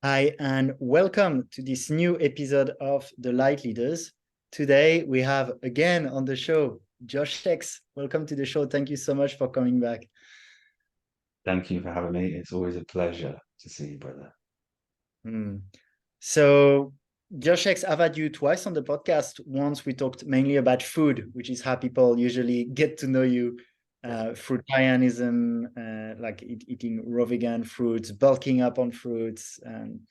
Hi, and welcome to this new episode of the Lightleaders. Today, we have again on the show, Josh X. Welcome to the show. Thank you so much for coming back. Thank you for having me. It's always a pleasure to see you, brother. Hmm. So, Josh X, I've had you twice on the podcast. Once we talked mainly about food, which is how people usually get to know you. Fruitarianism, like eating raw vegan fruits, bulking up on fruits, and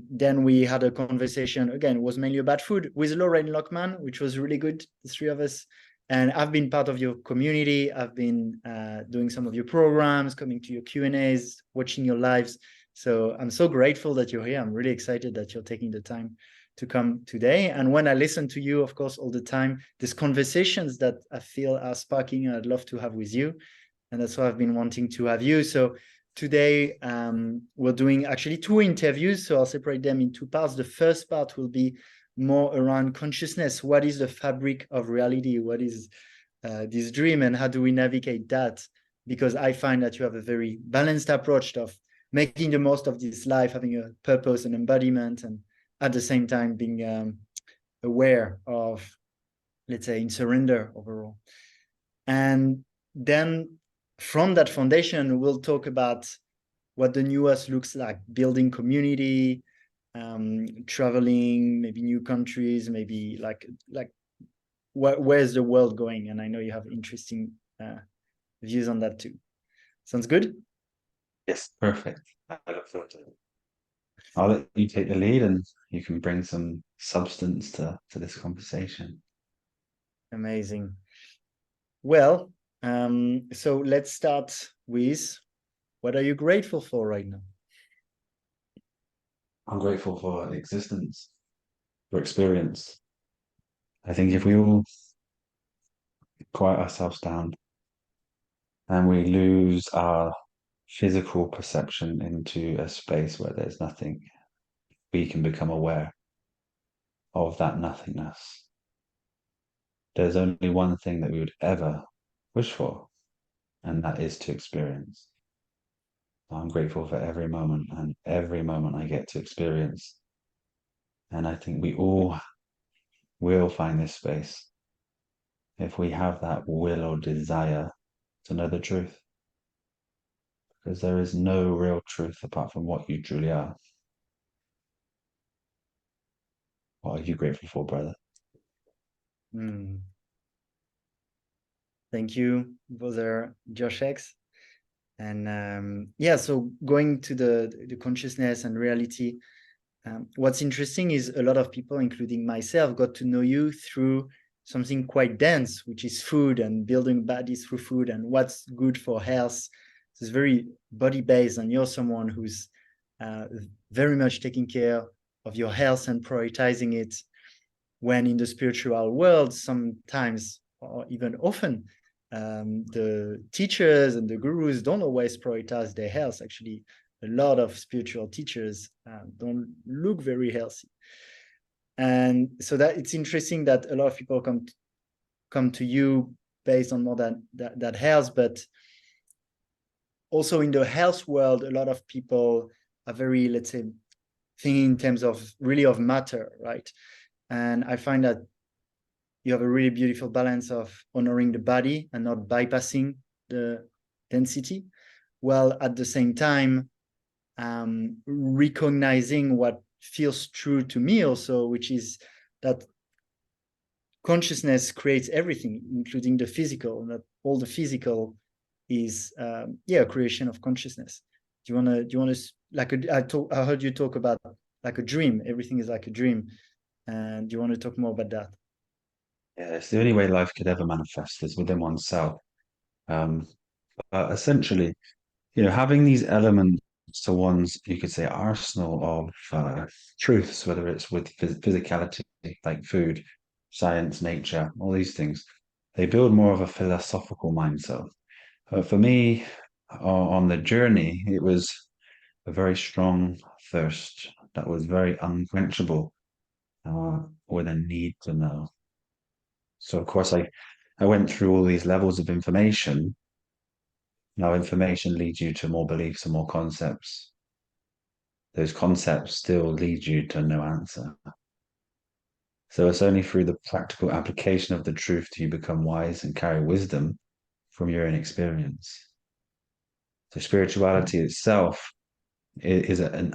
then we had a conversation, again, it was mainly about food with Lauren Lockman, which was really good, the three of us. And I've been part of your community. I've been doing some of your programs, coming to your Q&As, watching your lives. So I'm so grateful that you're here. I'm really excited that you're taking the time to come today. And when I listen to you, of course, all the time, these conversations that I feel are sparking, I'd love to have with you. And that's why I've been wanting to have you. So today, we're doing actually two interviews, so I'll separate them in two parts. The first part will be more around consciousness. What is the fabric of reality? What is this dream, and how do we navigate that? Because I find that you have a very balanced approach of making the most of this life, having a purpose and embodiment, and at the same time being aware of, let's say, in surrender overall. And then from that foundation, we'll talk about what the new us looks like, building community, traveling, maybe new countries, maybe like where's the world going? And I know you have interesting views on that too. Sounds good? Yes, perfect. I look forward to it. I'll let you take the lead and you can bring some substance to this conversation. Amazing. Well, so let's start with, what are you grateful for right now? I'm grateful for existence, for experience. I think if we all quiet ourselves down and we lose our physical perception into a space where there's nothing, we can become aware of that nothingness. There's only one thing that we would ever wish for, and that is to experience. I'm grateful for every moment and every moment I get to experience. And I think we all will find this space if we have that will or desire to know the truth. Because there is no real truth apart from what you truly are. What are you grateful for, brother? Hmm. Thank you, brother Josh X. And yeah, so going to the consciousness and reality, what's interesting is a lot of people, including myself, got to know you through something quite dense, which is food and building bodies through food and what's good for health. So it's very body based, and you're someone who's uh, very much taking care of your health and prioritizing it. When in the spiritual world, sometimes or even often, the teachers and the gurus don't always prioritize their health. Actually, a lot of spiritual teachers don't look very healthy. And so that it's interesting that a lot of people come to you based on more that health, but also in the health world, a lot of people are very, let's say, thinking in terms of really of matter, right? And I find that you have a really beautiful balance of honoring the body and not bypassing the density, while at the same time recognizing what feels true to me also, which is that consciousnness creates everything, including the physical, and that all the physical is a creation of consciousness. Do you want to like I heard you talk about like a dream, everything is like a dream, and do you want to talk more about that? Yeah, it's the only way life could ever manifest is within oneself. Um, but essentially, having these elements to one's, you could say, arsenal of truths, whether it's with physicality, like food, science, nature, all these things, they build more of a philosophical mindset. For me, on the journey, it was a very strong thirst that was very unquenchable, with a need to know. So, of course, I went through all these levels of information. Now, information leads you to more beliefs and more concepts. those concepts still lead you to no answer. So it's only through the practical application of the truth do you become wise and carry wisdom from your own experience. So spirituality itself is an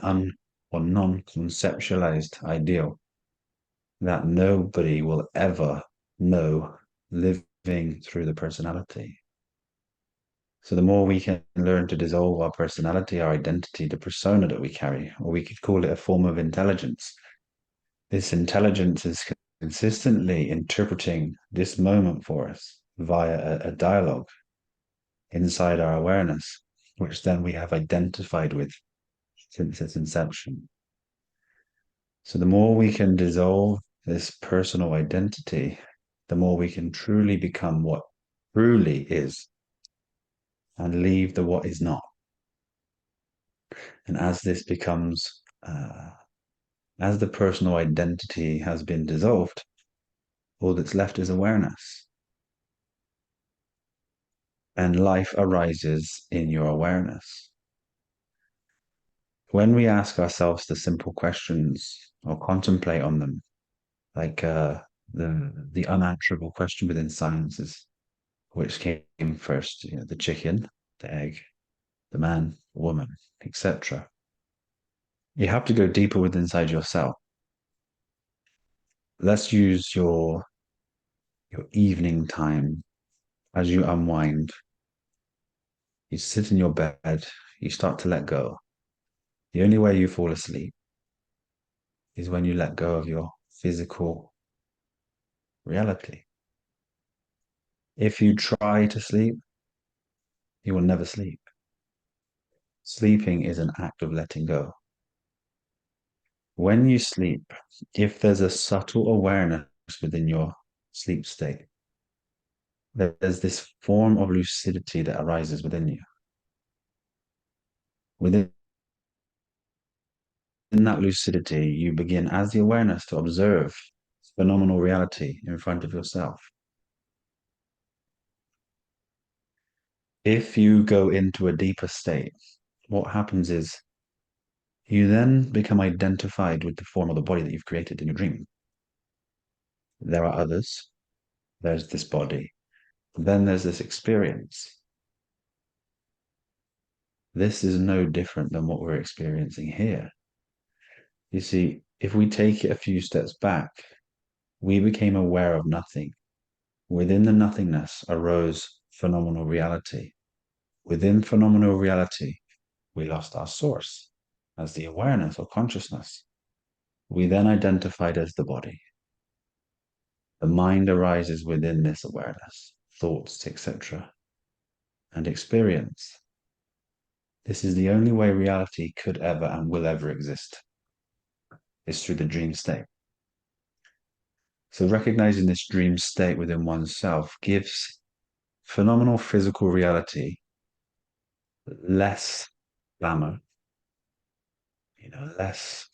or non-conceptualized ideal that nobody will ever know living through the personality. So the more we can learn to dissolve our personality, our identity, the persona that we carry, or we could call it a form of intelligence. This intelligence is consistently interpreting this moment for us via a dialogue inside our awareness, which then we have identified with since its inception. So the more we can dissolve this personal identity, the more we can truly become what truly is and leave the what is not. And as this becomes, as the personal identity has been dissolved, all that's left is awareness. And life arises in your awareness. When we ask ourselves the simple questions or contemplate on them, like the unanswerable question within science is, which came first, the chicken, the egg, the man, the woman, etc. You have to go deeper within inside yourself. Let's use your evening time as you unwind. You sit in your bed, you start to let go. The only way you fall asleep is when you let go of your physical reality. If you try to sleep, you will never sleep. Sleeping is an act of letting go. When you sleep, if there's a subtle awareness within your sleep state, there's this form of lucidity that arises within you. Within that lucidity, you begin as the awareness to observe phenomenal reality in front of yourself. If you go into a deeper state, what happens is you then become identified with the form of the body that you've created in your dream. There are others. There's this body. Then there's this experience. This is no different than what we're experiencing here. You see, if we take it a few steps back, we became aware of nothing. Within the nothingness arose phenomenal reality. Within phenomenal reality, we lost our source as the awareness or consciousness. We then identified as the body. The mind arises within this awareness, thoughts, etc., and experience. This is the only way reality could ever and will ever exist, is through the dream state. So recognizing this dream state within oneself gives phenomenal physical reality less glamour, less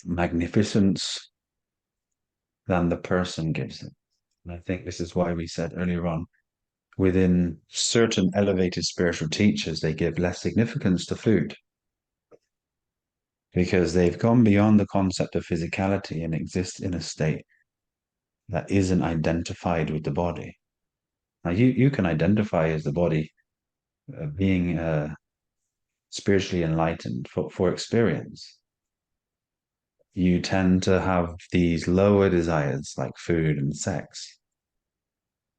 magnificence than the person gives it. And I think this is why we said earlier on, within certain elevated spiritual teachers, they give less significance to food because they've gone beyond the concept of physicality and exist in a state that isn't identified with the body. Now, you can identify as the body being spiritually enlightened for experience. You tend to have these lower desires like food and sex.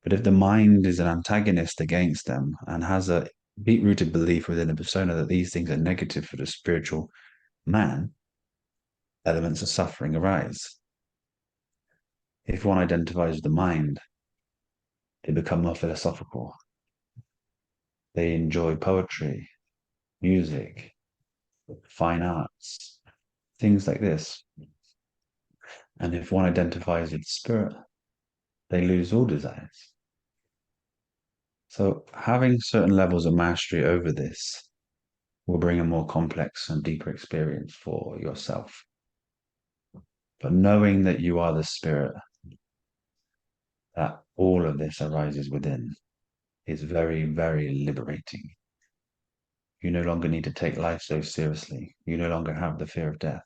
But if the mind is an antagonist against them and has a deep-rooted belief within the persona that these things are negative for the spiritual man, elements of suffering arise. If one identifies with the mind, they become more philosophical. They enjoy poetry, music, fine arts, things like this. And if one identifies with spirit, they lose all desires. So having certain levels of mastery over this will bring a more complex and deeper experience for yourself. But knowing that you are the spirit, that all of this arises within, is very, very liberating. You no longer need to take life so seriously. You no longer have the fear of death,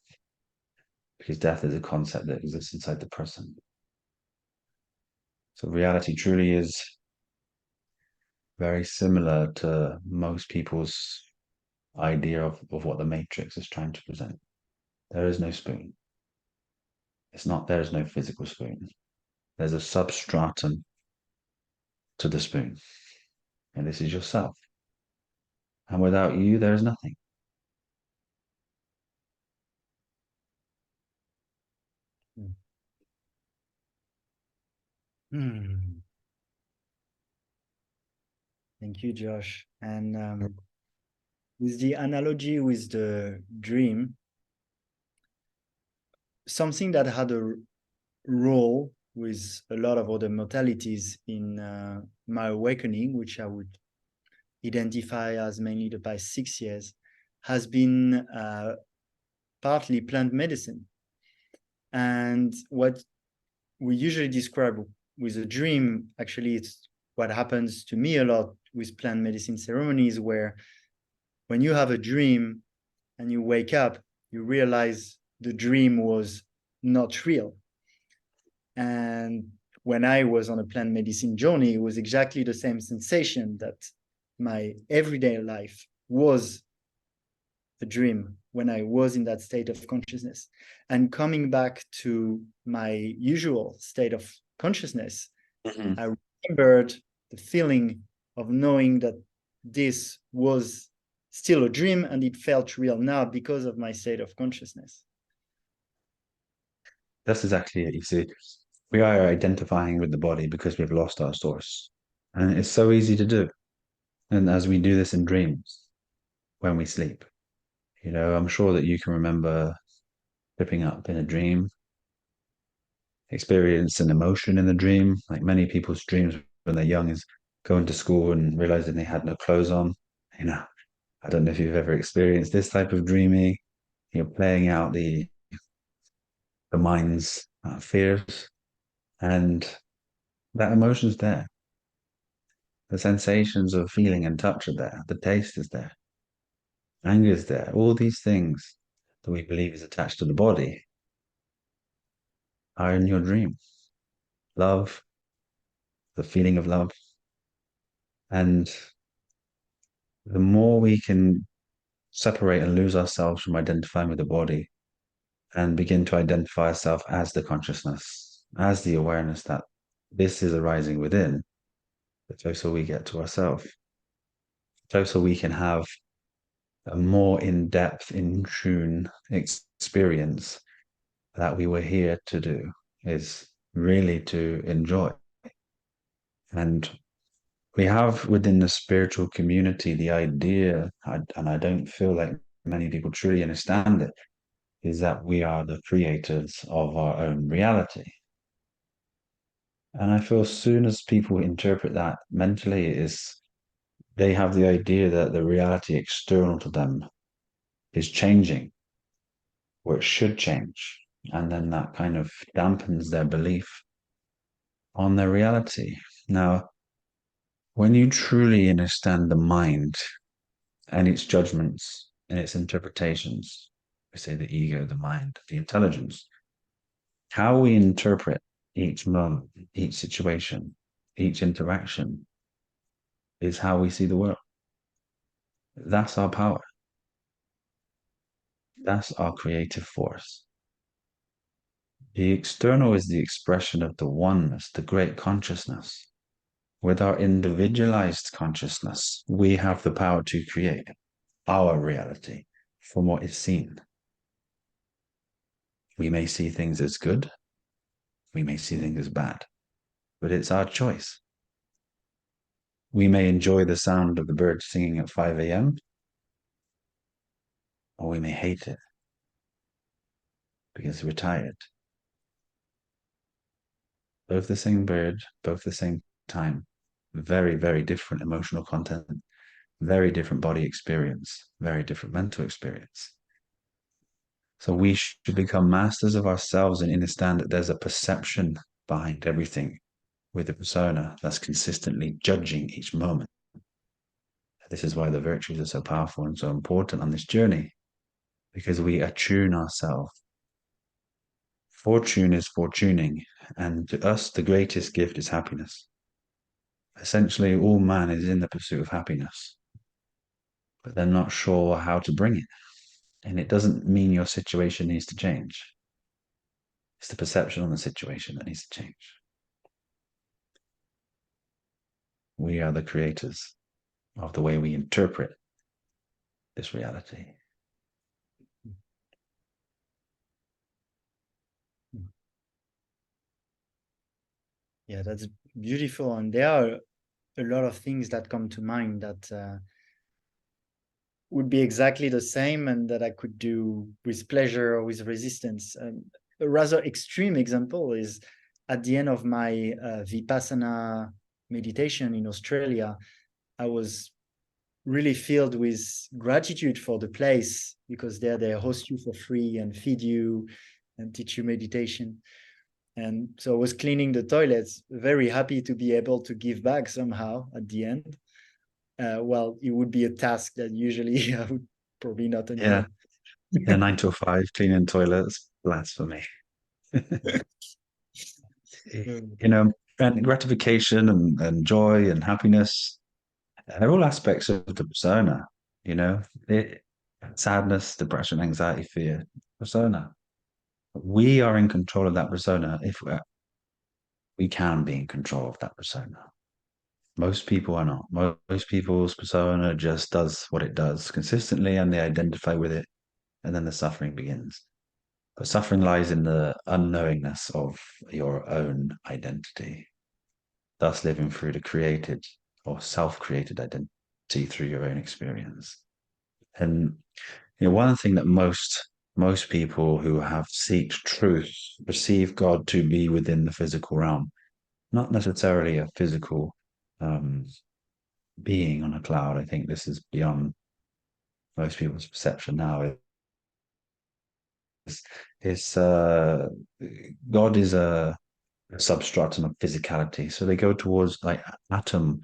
because death is a concept that exists inside the person. So reality truly is very similar to most people's idea of what the Matrix is trying to present. There is no spoon. There is no physical spoon. There's a substratum to the spoon, and this is yourself. And without you, there is nothing. Hmm. Thank you, Josh. And with the analogy with the dream, something that had a role with a lot of other modalities in my awakening, which I would identify as mainly the past 6 years, has been partly plant medicine. And what we usually describe with a dream, actually, it's what happens to me a lot with plant medicine ceremonies, where when you have a dream and you wake up, you realize the dream was not real. And when I was on a plant medicine journey, it was exactly the same sensation, that my everyday life was a dream when I was in that state of consciousness. And coming back to my usual state of consciousness, Mm-hmm. I remembered the feeling of knowing that this was still a dream, and it felt real now because of my state of consciousness. That's exactly it. You see, we are identifying with the body because we've lost our source. And it's so easy to do. And as we do this in dreams, when we sleep, I'm sure that you can remember tripping up in a dream, experience an emotion in the dream. Like many people's dreams when they're young is going to school and realizing they had no clothes on. I don't know if you've ever experienced this type of dreaming. You're playing out the mind's fears, and that emotion's there. The sensations of feeling and touch are there. The taste is there. Anger is there. All these things that we believe is attached to the body are in your dream. Love, the feeling of love. And the more we can separate and lose ourselves from identifying with the body and begin to identify ourselves as the consciousness, as the awareness that this is arising within, the closer we get to ourselves, the closer we can have a more in-depth, in tune experience that we were here to do, is really to enjoy. And we have within the spiritual community the idea, and I don't feel like many people truly understand it, is that we are the creators of our own reality. And I feel as soon as people interpret that mentally, is they have the idea that the reality external to them is changing, or it should change. And then that kind of dampens their belief on their reality. Now, when you truly understand the mind and its judgments and its interpretations, we say the ego, the mind, the intelligence, how we interpret each moment, each situation, each interaction is how we see the world. That's our power. That's our creative force. The external is the expression of the oneness, the great consciousness. With our individualized consciousness, we have the power to create our reality from what is seen. We may see things as good, we may see things as bad, but it's our choice. We may enjoy the sound of the birds singing at 5 a.m., or we may hate it because we're tired. Both the same bird, both the same time, very, very different emotional content, very different body experience, very different mental experience. So we should become masters of ourselves and understand that there's a perception behind everything with a persona that's consistently judging each moment. This is why the virtues are so powerful and so important on this journey, because we attune ourselves. Fortune is fortuning, and to us, the greatest gift is happiness. Essentially, all man is in the pursuit of happiness, but they're not sure how to bring it. And it doesn't mean your situation needs to change. It's the perception on the situation that needs to change. We are the creators of the way we interpret this reality. Yeah, that's beautiful. And there are a lot of things that come to mind that would be exactly the same and that I could do with pleasure or with resistance. A rather extreme example is at the end of my Vipassana meditation in Australia, I was really filled with gratitude for the place because there they host you for free and feed you and teach you meditation. And so I was cleaning the toilets, very happy to be able to give back somehow at the end. Well, it would be a task that usually I would probably not Yeah, enjoy. yeah, 9 to 5, cleaning toilets, blasphemy. Mm. You know, and gratification and joy and happiness, they're all aspects of the persona, you know, sadness, depression, anxiety, fear, persona. We are in control of that persona if we can be in control of that persona. Most people are not. Most people's persona just does what it does consistently and they identify with it, and then the suffering begins. But suffering lies in the unknowingness of your own identity, thus living through the created or self-created identity through your own experience. And one thing that most people who have seeked truth perceive God to be within the physical realm, not necessarily a physical um, being on a cloud. I think this is beyond most people's perception now. It's God is a substratum of physicality, so they go towards like atom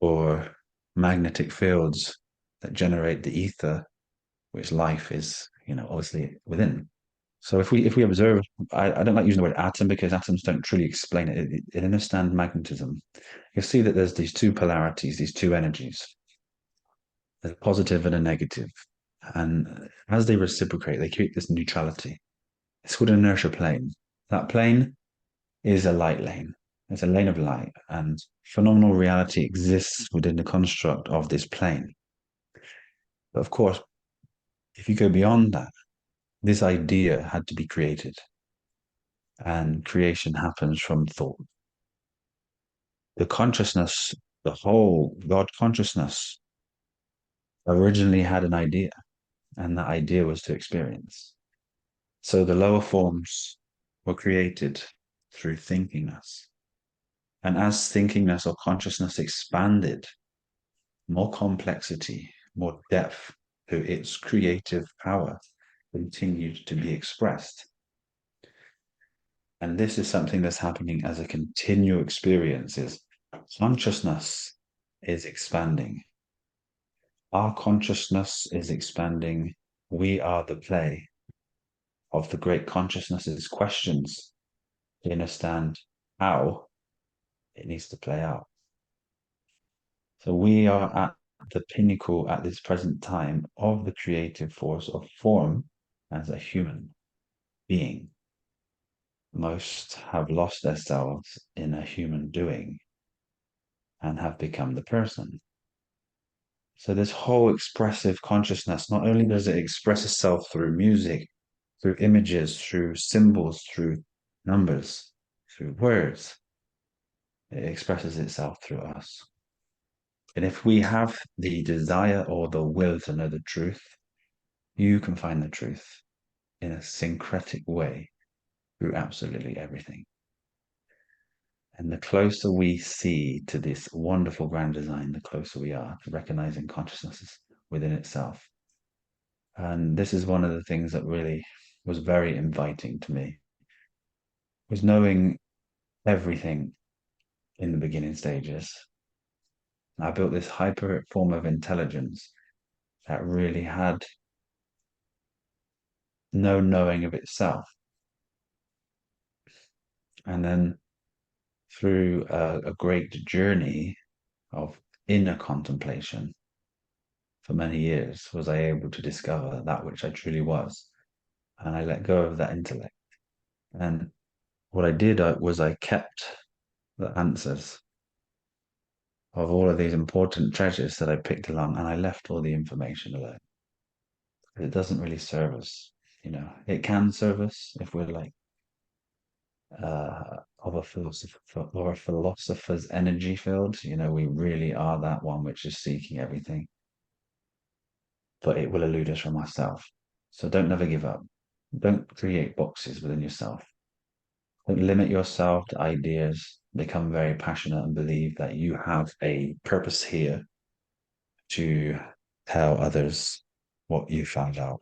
or magnetic fields that generate the ether, which life is, obviously within. So if we observe, I don't like using the word atom because atoms don't truly explain it. It understands magnetism. You'll see that there's these two polarities, these two energies. There's a positive and a negative. And as they reciprocate, they create this neutrality. It's called an inertia plane. That plane is a light lane. It's a lane of light, and phenomenal reality exists within the construct of this plane. But of course, if you go beyond that, this idea had to be created, and creation happens from thought. The consciousness, the whole God consciousness, originally had an idea, and that idea was to experience. So the lower forms were created through thinkingness. And as thinkingness or consciousness expanded, more complexity, more depth to its creative power continued to be expressed. And this is something that's happening as a continual experience. Is consciousness is expanding. Our consciousness is expanding. We are the play of the great consciousness's questions to understand how it needs to play out. So we are at the pinnacle at this present time of the creative force of form as a human being. Most have lost themselves in a human doing and have become the person. So this whole expressive consciousness, not only does it express itself through music, through images, through symbols, through numbers, through words, it expresses itself through us. And if we have the desire or the will to know the truth, you can find the truth in a syncretic way through absolutely everything. And the closer we see to this wonderful grand design, the closer we are to recognizing consciousness within itself. And this is one of the things that really was very inviting to me, was knowing everything in the beginning stages I built this hyper form of intelligence that really had no knowing of itself. And then through a great journey of inner contemplation for many years, was I able to discover that which I truly was. And I let go of that intellect. And what I did was I kept the answers of all of these important treasures that I picked along, and I left all the information alone. It doesn't really serve us, you know. It can serve us if we're like of a philosopher or a philosopher's energy field. You know, we really are that one which is seeking everything, but it will elude us from ourselves. So don't never give up. Don't create boxes within yourself. Don't limit yourself to ideas. Become very passionate and believe that you have a purpose here to tell others what you found out.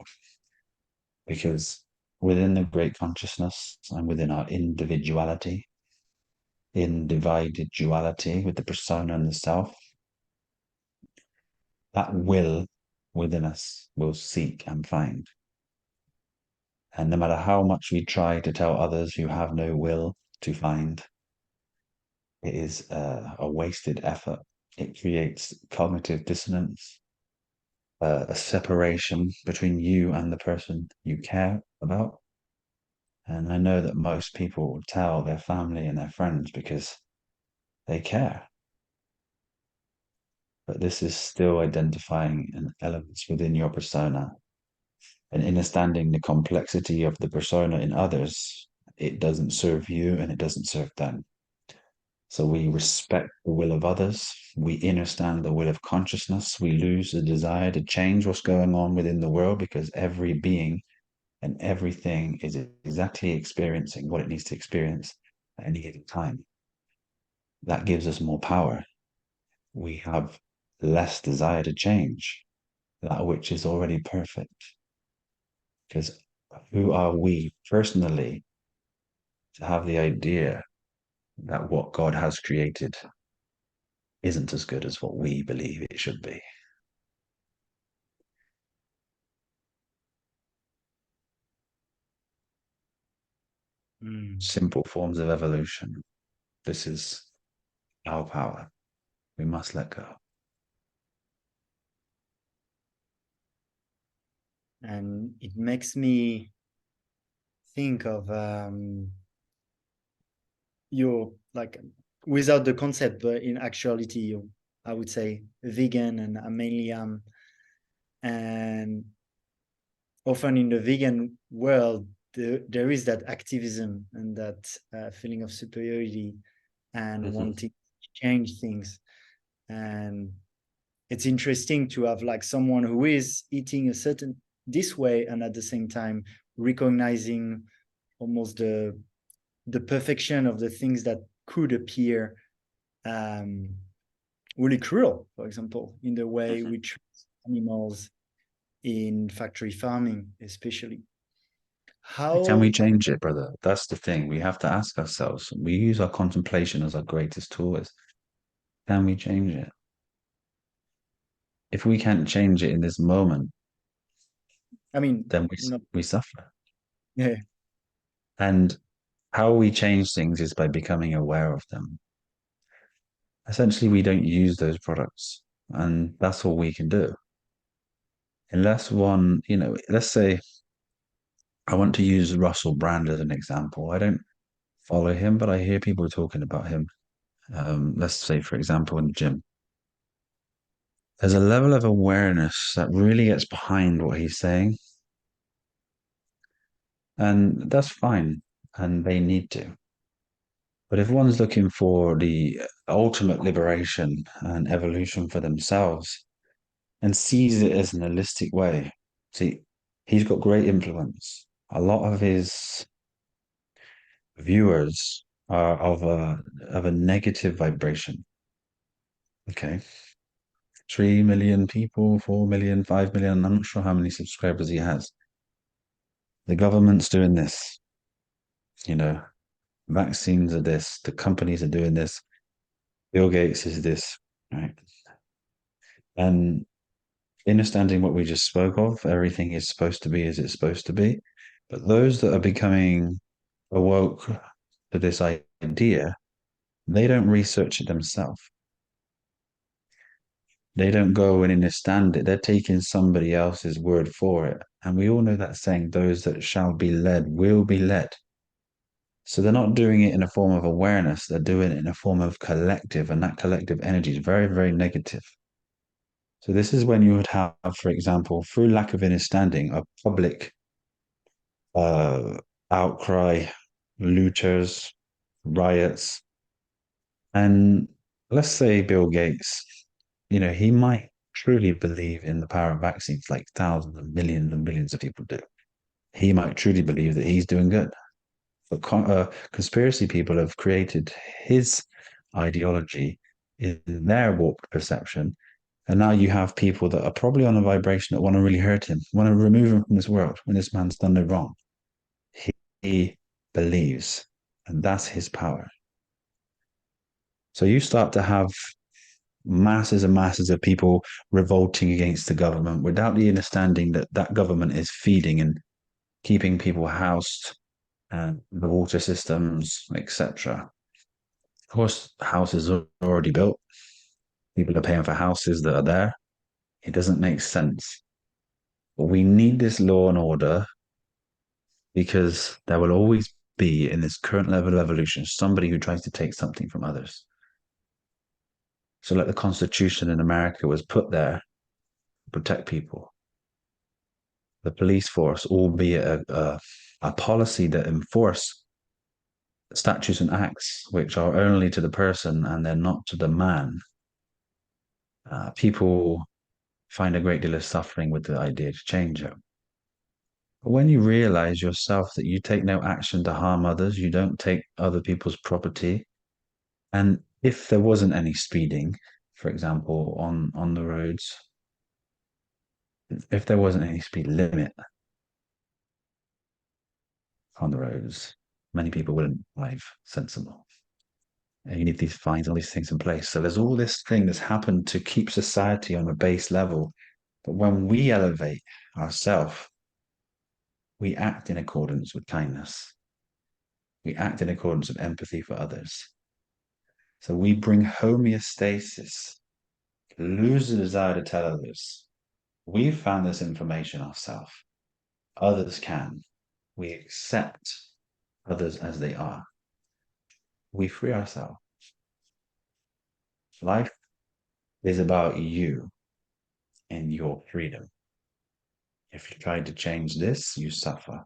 Because within the great consciousness and within our individuality, in divided duality with the persona and the self, that will within us will seek and find. And no matter how much we try to tell others who have no will to find, it is a wasted effort. It creates cognitive dissonance, a separation between you and the person you care about. And I know that most people will tell their family and their friends because they care. But this is still identifying an elements within your persona and understanding the complexity of the persona in others. It doesn't serve you and it doesn't serve them. So we respect the will of others. We understand the will of consciousness. We lose the desire to change what's going on within the world because every being and everything is exactly experiencing what it needs to experience at any given time. That gives us more power. We have less desire to change that which is already perfect. Because who are we personally to have the idea that what God has created isn't as good as what we believe it should be? Mm. Simple forms of evolution. This is our power. We must let go. And it makes me think of you're like, without the concept, but in actuality, you, I would say, vegan, and I mainly am. And often in the vegan world, there is that activism and that feeling of superiority and Mm-hmm. wanting to change things. And it's interesting to have like someone who is eating a certain this way and at the same time recognizing almost the perfection of the things that could appear um, really cruel, for example, in the way Mm-hmm. we treat animals in factory farming, especially. Can we How, change it, brother? That's the thing. We have to ask ourselves. We use our contemplation as our greatest tool. Is can we change it? If we can't change it in this moment, I mean, then not, we suffer. yeah, And how we change things is by becoming aware of them. Essentially, we don't use those products, and that's all we can do. Unless one, you know, let's say I want to use Russell Brand as an example. I don't follow him, but I hear people talking about him. Let's say, for example, in the gym, there's a level of awareness that really gets behind what he's saying, and that's fine, and they need to. But if one's looking for the ultimate liberation and evolution for themselves and sees it as an holistic way, see, he's got great influence. A lot of his viewers are of a negative vibration. Okay. 3 million people, 4 million, 5 million. I'm not sure how many subscribers he has. The government's doing this, you know, vaccines are this, the companies are doing this, Bill Gates is this, right? And understanding what we just spoke of, everything is supposed to be as it's supposed to be. But those that are becoming awoke to this idea, they don't research it themselves. They don't go and understand it. They're taking somebody else's word for it. And we all know that saying, those that shall be led will be led. So they're not doing it in a form of awareness, they're doing it in a form of collective, and that collective energy is very, very negative. So this is when you would have, for example, through lack of understanding, a public uh, outcry, looters, riots. And let's say Bill Gates, he might truly believe in the power of vaccines like thousands and millions of people do. He might truly believe that he's doing good. But conspiracy people have created his ideology in their warped perception. And now you have people that are probably on a vibration that want to really hurt him, want to remove him from this world when this man's done no wrong. He believes, and that's his power. So you start to have masses and masses of people revolting against the government without the understanding that that government is feeding and keeping people housed and the water systems, etc. Of course, houses are already built. People are paying for houses that are there. It doesn't make sense. But we need this law and order because there will always be, in this current level of evolution, somebody who tries to take something from others. So, like the Constitution in America was put there to protect people. The police force, albeit a policy that enforce statutes and acts which are only to the person and they're not to the man. People find a great deal of suffering with the idea to change it. But when you realize yourself that you take no action to harm others, you don't take other people's property, and if there wasn't any speeding, for example, on the roads, if there wasn't any speed limit on the roads, many people wouldn't drive sensible. And you need these fines, all these things in place. So there's all this thing that's happened to keep society on a base level. But when we elevate ourselves, we act in accordance with kindness. We act in accordance with empathy for others. So we bring homeostasis, lose the desire to tell others. We've found this information ourselves. Others can. We accept others as they are. We free ourselves. Life is about you and your freedom. If you try to change this, you suffer.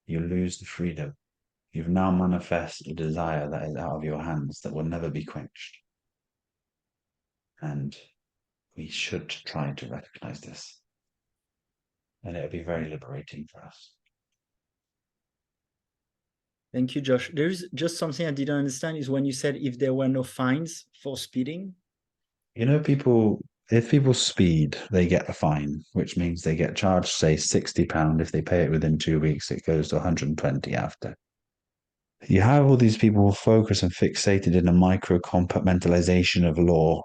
You lose the freedom. You've now manifested a desire that is out of your hands that will never be quenched. And we should try to recognize this. And it'll be very liberating for us. Thank you, Josh. There's just something I didn't understand is when you said if there were no fines for speeding. If people speed, they get a fine, which means they get charged, say, £60. If they pay it within 2 weeks, it goes to 120 after. You have all these people focused and fixated in a micro compartmentalization of law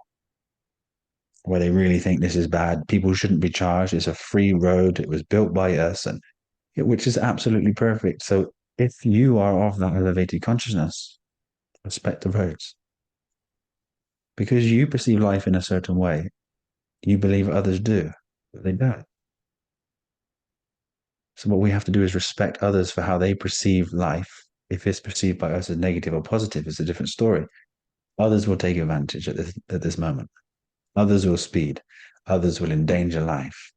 where they really think this is bad. People shouldn't be charged. It's a free road. It was built by us, and which is absolutely perfect. So if you are of that elevated consciousness, respect the roads. Because you perceive life in a certain way, you believe others do, but they don't. So what we have to do is respect others for how they perceive life. If it's perceived by us as negative or positive, it's a different story. Others will take advantage at this moment. Others will speed. Others will endanger life.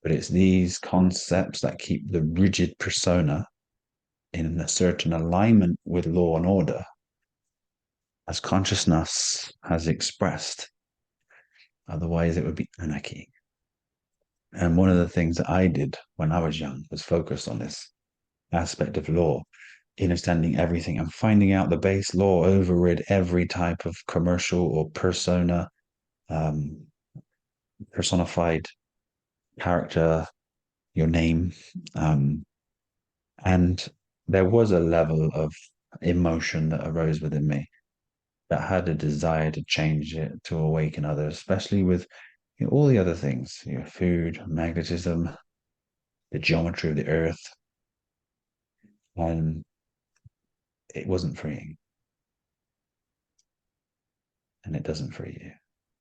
But it's these concepts that keep the rigid persona in a certain alignment with law and order, as consciousness has expressed. Otherwise, it would be anarchy. And one of the things that I did when I was young was focus on this aspect of law, understanding everything and finding out the base law overrid every type of commercial or personified character, your name. And there was a level of emotion that arose within me that had a desire to change it, to awaken others, especially with all the other things, food, magnetism, the geometry of the earth, and it wasn't freeing. And it doesn't free you.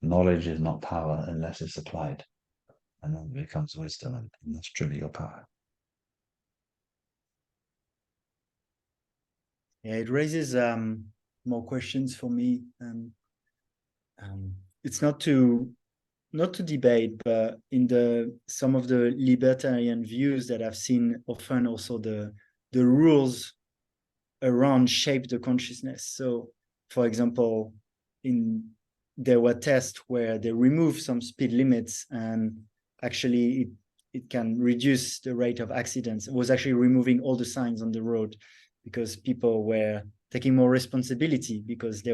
Knowledge is not power unless it's applied. And then it becomes wisdom, and that's truly your power. Yeah, it raises more questions for me. It's not to debate, but in some of the libertarian views that I've seen, often also the rules around shape the consciousness. So, for example, there were tests where they remove some speed limits, and actually it can reduce the rate of accidents. It was actually removing all the signs on the road because people were taking more responsibility, because they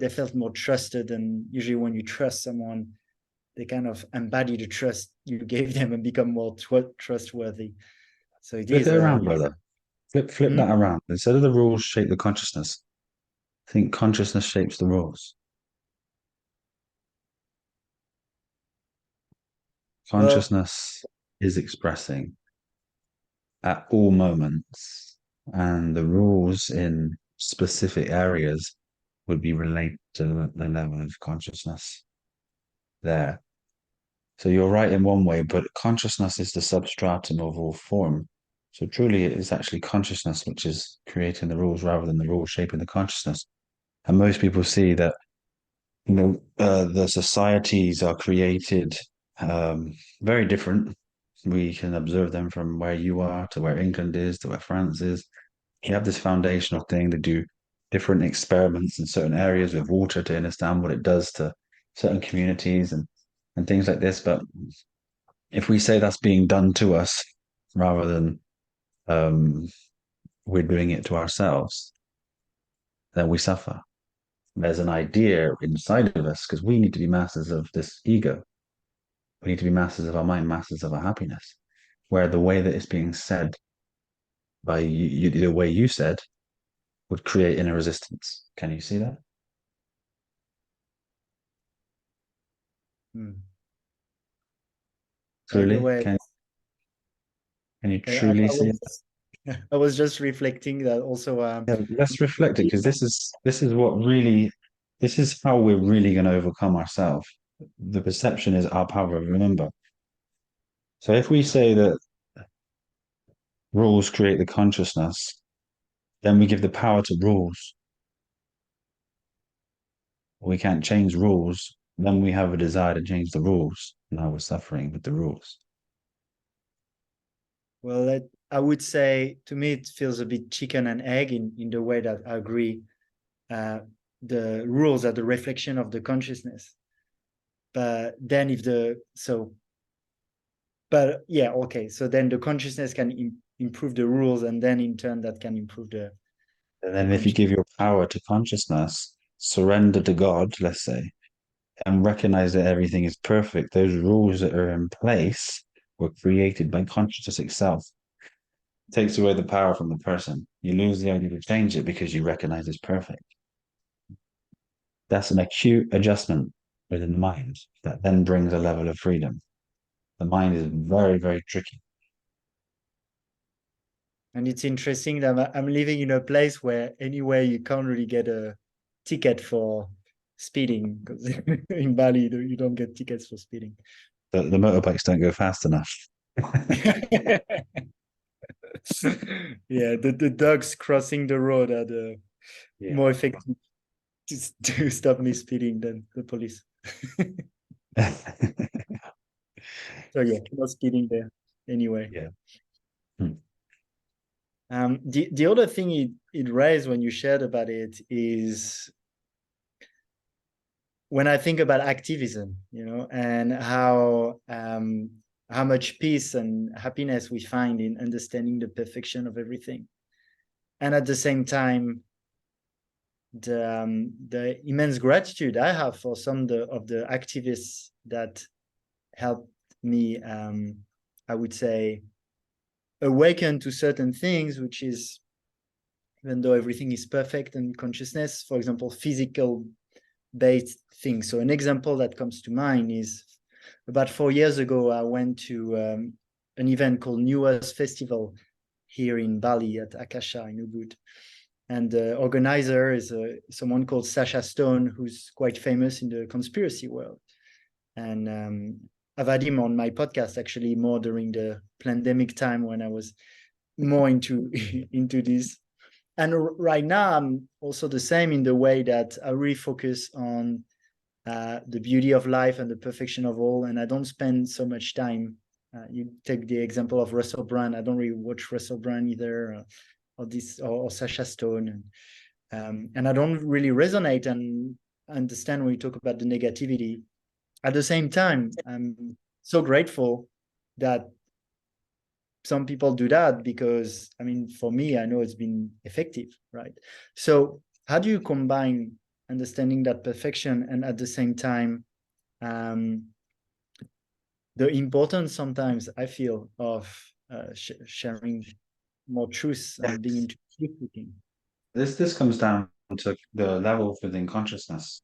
felt more trusted. And usually when you trust someone, they kind of embody the trust you gave them and become more trustworthy. So it Flip is it around, brother. Flip Hmm? that around. Instead of the rules shape the consciousness, I think consciousness shapes the rules. Well, Consciousness is expressing at all moments, and the rules in specific areas would be related to the level of consciousness there. So you're right in one way, but consciousness is the substratum of all form. So truly, it is actually consciousness which is creating the rules rather than the rules shaping the consciousness. And most people see that, the societies are created very different. We can observe them from where you are to where England is to where France is. You have this foundational thing to do different experiments in certain areas with water to understand what it does to certain communities and things like this. But if we say that's being done to us rather than um, we're doing it to ourselves, then we suffer. There's an idea inside of us because we need to be masters of this ego. We need to be masters of our mind, masters of our happiness. Where the way that it's being said by you, the way you said, would create inner resistance. Can you see that? the Truly? way Can you I truly see it? was I was just reflecting that also. Yeah, let's reflect it because this is what really this is how we're really going to overcome ourselves. The perception is our power. Remember. So if we say that rules create the consciousness, then we give the power to rules. We can't change rules. Then we have a desire to change the rules. Now we're suffering with the rules. Well, I would say, to me, it feels a bit chicken and egg in the way that I agree. Uh, the rules are the reflection of the consciousness. But then but yeah, okay. So then the consciousness can improve the rules, and then in turn that can improve And the then if you conscious. give your power to consciousness, surrender to God, let's say, and recognize that everything is perfect, those rules that are in place were created by consciousness itself. It takes away the power from the person. You lose the ability to change it because you recognize it's perfect. That's an acute adjustment within the mind that then brings a level of freedom. The mind is very, very tricky. And it's interesting that I'm living in a place where anyway you can't really get a ticket for speeding, because in Bali you don't get tickets for speeding. The motorbikes don't go fast enough. Yeah, the dogs crossing the road are the Yeah. more effective to stop me speeding than the police. So yeah, no speeding there anyway. Yeah. Hmm. The other thing it raised when you shared about it is when I think about activism, and how much peace and happiness we find in understanding the perfection of everything, and at the same time, the immense gratitude I have for some of the activists that helped me, I would say, awaken to certain things, which is, even though everything is perfect and consciousness, for example, physical based things. So an example that comes to mind is about 4 years ago, I went to an event called New Earth Festival here in Bali at Akasha in Ubud. And the organizer is someone called Sasha Stone, who's quite famous in the conspiracy world. And I've had him on my podcast actually more during the pandemic time when I was more into into this. And right now I'm also the same in the way that I really focus on the beauty of life and the perfection of all, and I don't spend so much time. You take the example of Russell Brand. I don't really watch Russell Brand either, or Sasha Stone, and I don't really resonate and understand when we talk about the negativity. At the same time, I'm so grateful that some people do that, because I mean, for me, I know it's been effective, right? So how do you combine understanding that perfection and at the same time um, the importance sometimes I feel of sharing more truth and being into truth speaking? This comes down to the level within consciousness.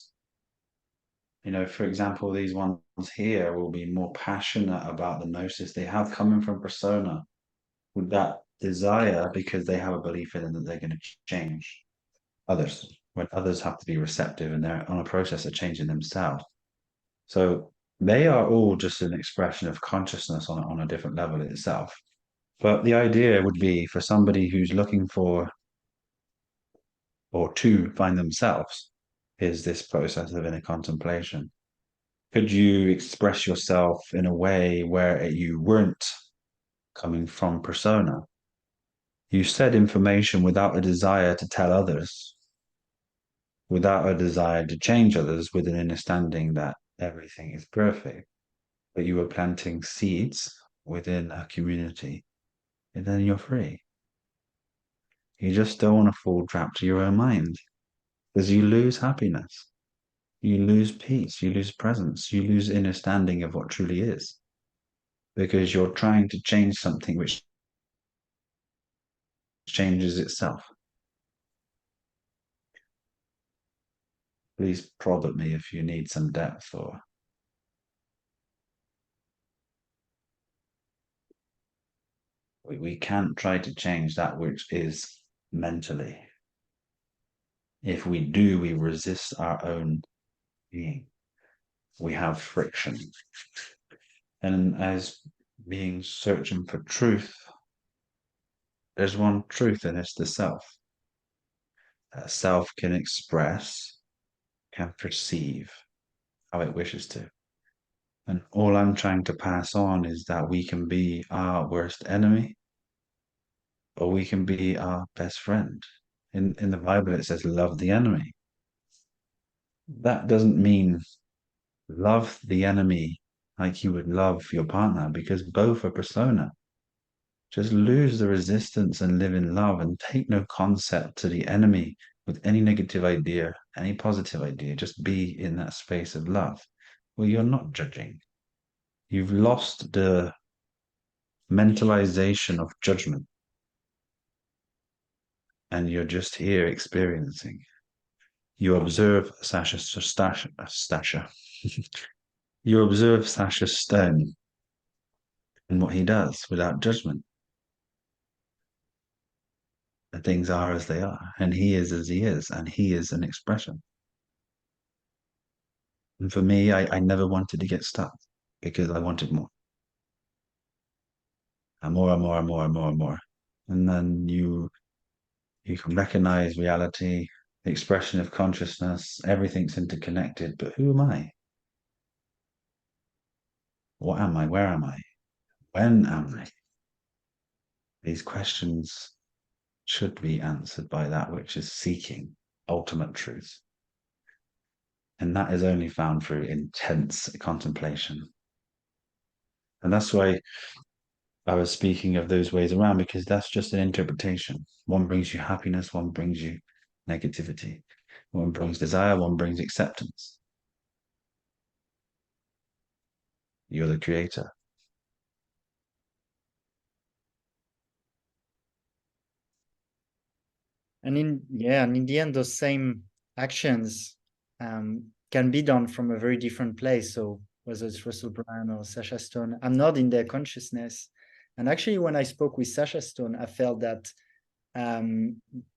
You know, for example, these ones here will be more passionate about the gnosis they have coming from persona, with that desire because they have a belief in it that they're going to change others, when others have to be receptive and they're on a process of changing themselves. So they are all just an expression of consciousness on a different level itself. But the idea would be for somebody who's looking for or to find themselves is this process of inner contemplation. Could you express yourself in a way where you weren't coming from persona? You said information without a desire to tell others, without a desire to change others, with an understanding that everything is perfect. But you were planting seeds within a community, and then you're free. You just don't want to fall trapped to your own mind, because you lose happiness, you lose peace, you lose presence, you lose understanding of what truly is, because you're trying to change something which changes itself. Please prod at me if you need some depth or we can't try to change that which is mentally. If we do, we resist our own being. We have friction. And as being searching for truth, there's one truth, and it's the self. That self can express, can perceive how it wishes to. And all I'm trying to pass on is that we can be our worst enemy, or we can be our best friend. In the Bible, it says, love the enemy. That doesn't mean love the enemy like you would love your partner, because both are persona. Just lose the resistance and live in love and take no concept to the enemy with any negative idea, any positive idea. Just be in that space of love where you're not judging. You've lost the mentalization of judgment and you're just here experiencing. You observe Sasha. You observe Sasha Stone and what he does without judgment. And things are as they are, and he is as he is, and he is an expression. And for me, I never wanted to get stuck because I wanted more. And more and more and more and more and more. And then you can recognize reality, the expression of consciousness, everything's interconnected. But who am I? What am I? Where am I? When am I? These questions should be answered by that which is seeking ultimate truth. And that is only found through intense contemplation. And that's why I was speaking of those ways around, because that's just an interpretation. One brings you happiness, one brings you negativity. One brings desire, one brings acceptance. You're the creator. And in the end, those same actions can be done from a very different place. So whether it's Russell Brand or Sasha Stone, I'm not in their consciousness. And actually, when I spoke with Sasha Stone, I felt that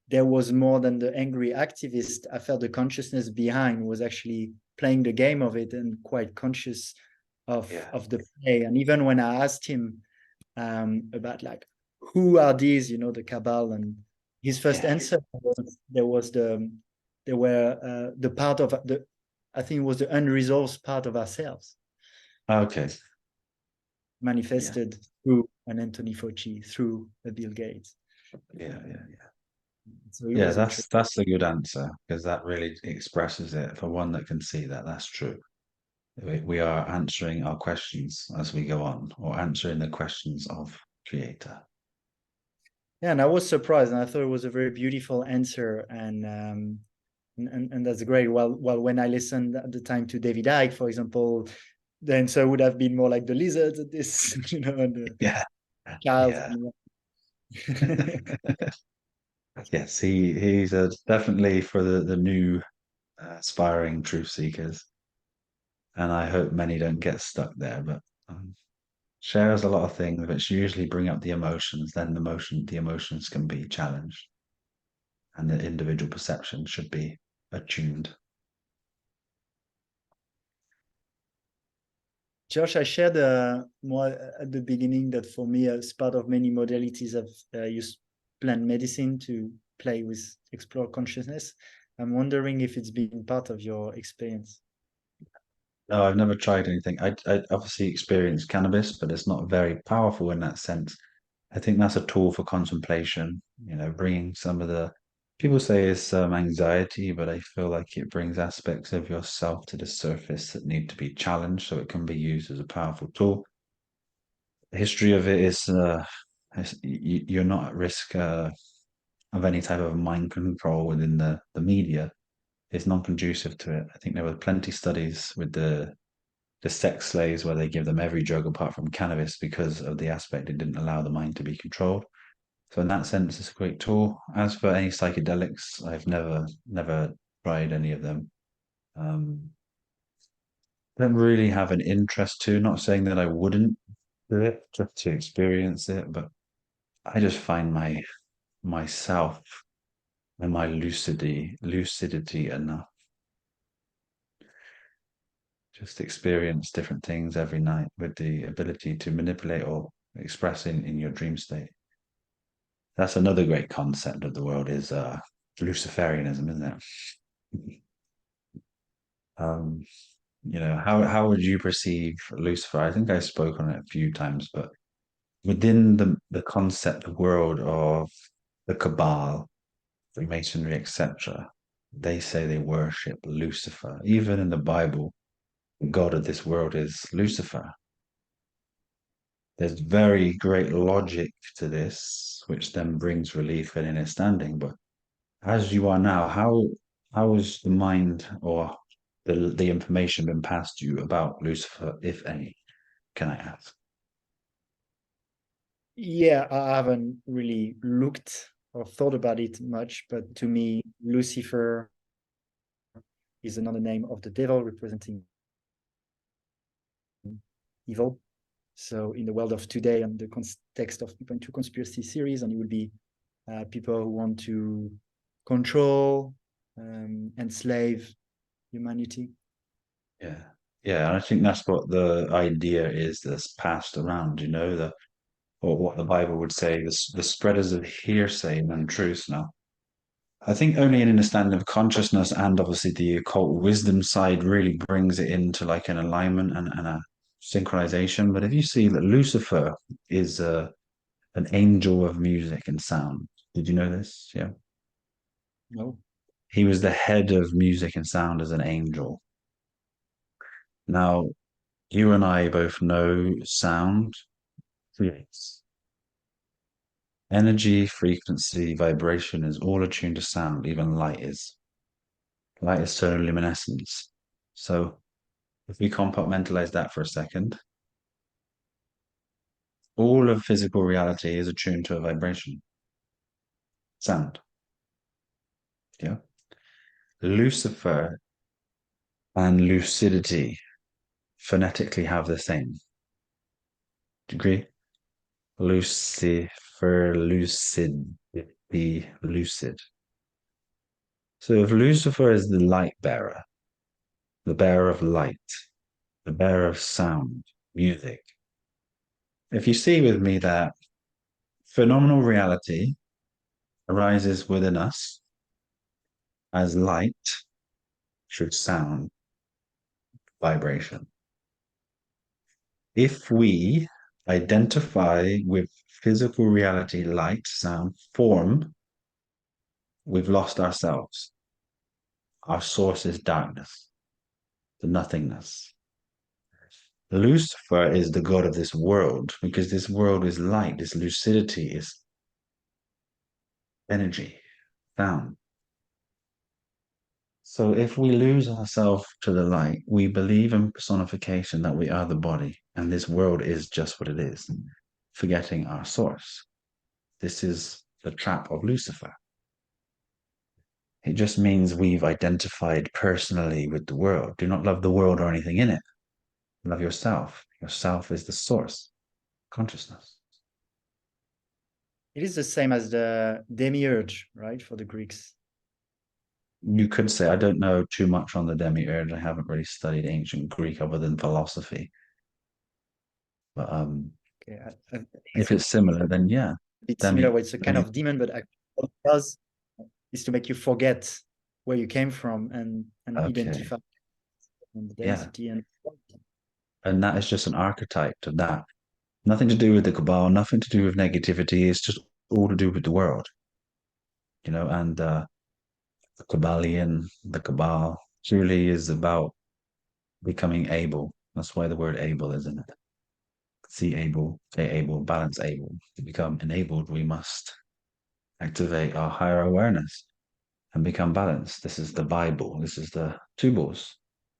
there was more than the angry activist. I felt the consciousness behind was actually playing the game of it and quite conscious of the play. And even when I asked him about like, who are these, the cabal, and his first answer was there were the part of the, I think it was the unresolved part of ourselves. Okay. Manifested through an Anthony Fauci, through a Bill Gates. Yeah. So that's a good answer, because that really expresses it for one that can see that. That's true. We are answering our questions as we go on, or answering the questions of Creator. Yeah, and I was surprised, and I thought it was a very beautiful answer, and that's great. Well, when I listened at the time to David Icke, for example, the answer would have been more like the lizards at this, and the child. Yes, he's definitely for the new aspiring truth seekers, and I hope many don't get stuck there. But shares a lot of things, which usually bring up the emotions. Then the emotions can be challenged, and the individual perception should be attuned. Josh, I shared more at the beginning that for me, as part of many modalities, I've used plant medicine to play with, explore consciousness. I'm wondering if it's been part of your experience. No, I've never tried anything. I obviously experienced cannabis, but it's not very powerful in that sense. I think that's a tool for contemplation, bringing some of the people say it's anxiety, but I feel like it brings aspects of yourself to the surface that need to be challenged, so it can be used as a powerful tool. The history of it is you're not at risk of any type of mind control within the media. It's non-conducive to it. I think there were plenty studies with the sex slaves where they give them every drug apart from cannabis because of the aspect it didn't allow the mind to be controlled. So in that sense, it's a great tool. As for any psychedelics, I've never tried any of them. Don't really have an interest to. Not saying that I wouldn't do it just to experience it, but I just find myself and my lucidity enough. Just experience different things every night with the ability to manipulate or express in your dream state. That's another great concept of the world is Luciferianism, isn't it? How would you perceive Lucifer? I think I spoke on it a few times, but within the concept world of the Cabal, Freemasonry, etc., they say they worship Lucifer. Even in the Bible, the god of this world is Lucifer. There's very great logic to this, which then brings relief and understanding. But as you are now, how has the mind or the information been passed to you about Lucifer, if any? Can I ask? Yeah, I haven't really looked or thought about it much, but to me, Lucifer is another name of the devil representing evil. So in the world of today, and the context of people into conspiracy theories, and it would be people who want to control, enslave humanity. Yeah. Yeah, and I think that's what the idea is that's passed around, or what the Bible would say, the spreaders of hearsay and untruths now. I think only an understanding of consciousness and obviously the occult wisdom side really brings it into like an alignment and a synchronization. But if you see that Lucifer is an angel of music and sound, did you know this? Yeah. No. He was the head of music and sound as an angel. Now, you and I both know sound creates energy, frequency, vibration is all attuned to sound, even light is. Light is luminescence. So if we compartmentalize that for a second, all of physical reality is attuned to a vibration, sound. Yeah. Lucifer and lucidity phonetically have the same. Do you agree? Lucifer, lucid, be lucid. So if Lucifer is the light bearer, the bearer of light, the bearer of sound, music, if you see with me that phenomenal reality arises within us as light should sound, vibration. If we identify with physical reality, light, sound, form, we've lost ourselves. Our source is darkness, the nothingness. Lucifer is the god of this world because this world is light, this lucidity is energy, sound. So if we lose ourselves to the light, we believe in personification that we are the body and this world is just what it is, forgetting our source. This is the trap of Lucifer. It just means we've identified personally with the world. Do not love the world or anything in it. Love yourself. Yourself is the source, consciousness. It is the same as the demiurge, right, for the Greeks. You could say, I don't know too much on the demiurge. I haven't really studied ancient Greek other than philosophy. But Okay, if it's a it's similar, then yeah. bit similar. Demi, Where it's a kind demi, of demon, but actually what it does is to make you forget where you came from and okay. identify the Yeah. density and And that is just an archetype of that. Nothing to do with the cabal, nothing to do with negativity. It's just all to do with the world, and the Kabbalion, the cabal truly is about becoming able. That's why the word able is in it. See able, say able, balance able. To become enabled, we must activate our higher awareness and become balanced. This is the Bible. This is the tubals.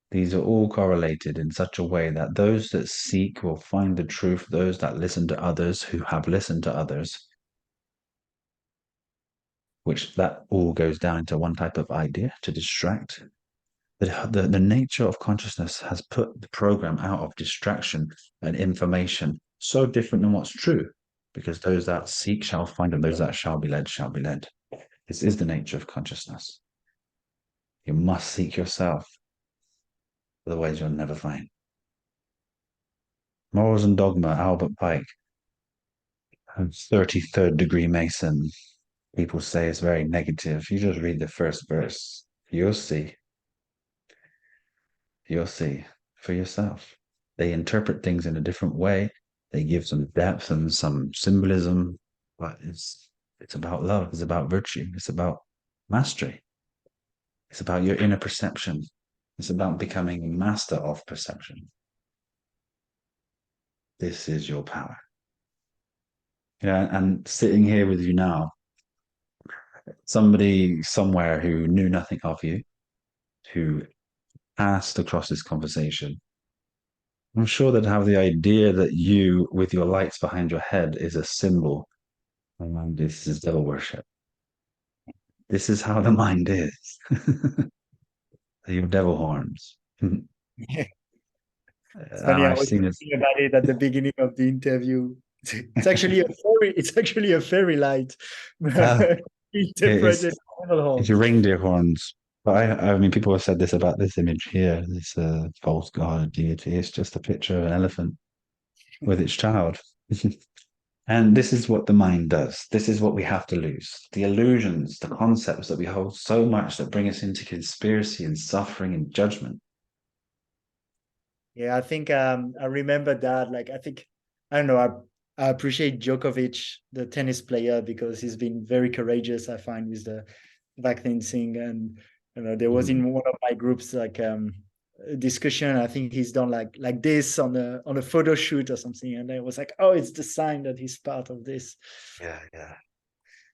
These are all correlated in such a way that those that seek will find the truth. Those that listen to others who have listened to others, which that all goes down into one type of idea to distract. The nature of consciousness has put the program out of distraction and information so different than what's true, because those that seek shall find, and those that shall be led shall be led. This is the nature of consciousness. You must seek yourself, otherwise you'll never find. Morals and Dogma, Albert Pike, 33rd degree Mason. People say it's very negative. You just read the first verse. You'll see. You'll see for yourself. They interpret things in a different way. They give some depth and some symbolism, but it's about love. It's about virtue. It's about mastery. It's about your inner perception. It's about becoming a master of perception. This is your power. Yeah, and sitting here with you now, somebody somewhere who knew nothing of you, who asked across this conversation, I'm sure they'd have the idea that you, with your lights behind your head, is a symbol. And this is devil worship. This is how the mind is. Your devil horns. And it's funny. I I've was seen it. thinking about it at the beginning of the interview. It's actually a fairy light. Uh, Interpreted devil it's horns. your reindeer horns. But I mean, people have said this about this image here, this false god deity. It's just a picture of an elephant with its child. And this is what the mind does. This is what we have to lose. The illusions, the concepts that we hold so much that bring us into conspiracy and suffering and judgment. Yeah, I think I remember that. Like, I don't know. I appreciate Djokovic, the tennis player, because he's been very courageous. I find with the vaccine thing, and there was Mm. in one of my groups like a discussion. I think he's done like this on a photo shoot or something, and it was like, oh, it's the sign that he's part of this. Yeah, yeah.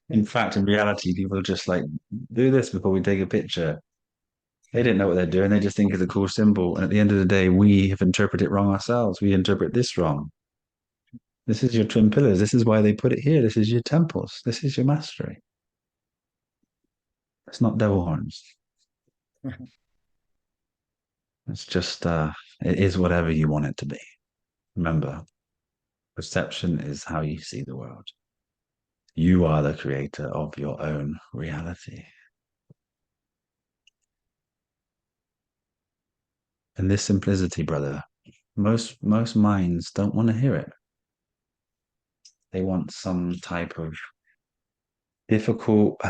In fact, in reality, people are just like, do this before we take a picture. They didn't know what they're doing. They just think it's a cool symbol. And at the end of the day, we have interpreted it wrong ourselves. We interpret this wrong. This is your twin pillars. This is why they put it here. This is your temples. This is your mastery. It's not devil horns. It's just it is whatever you want it to be. Remember, perception is how you see the world. You are the creator of your own reality. And this simplicity, brother, most minds don't want to hear it. They want some type of difficult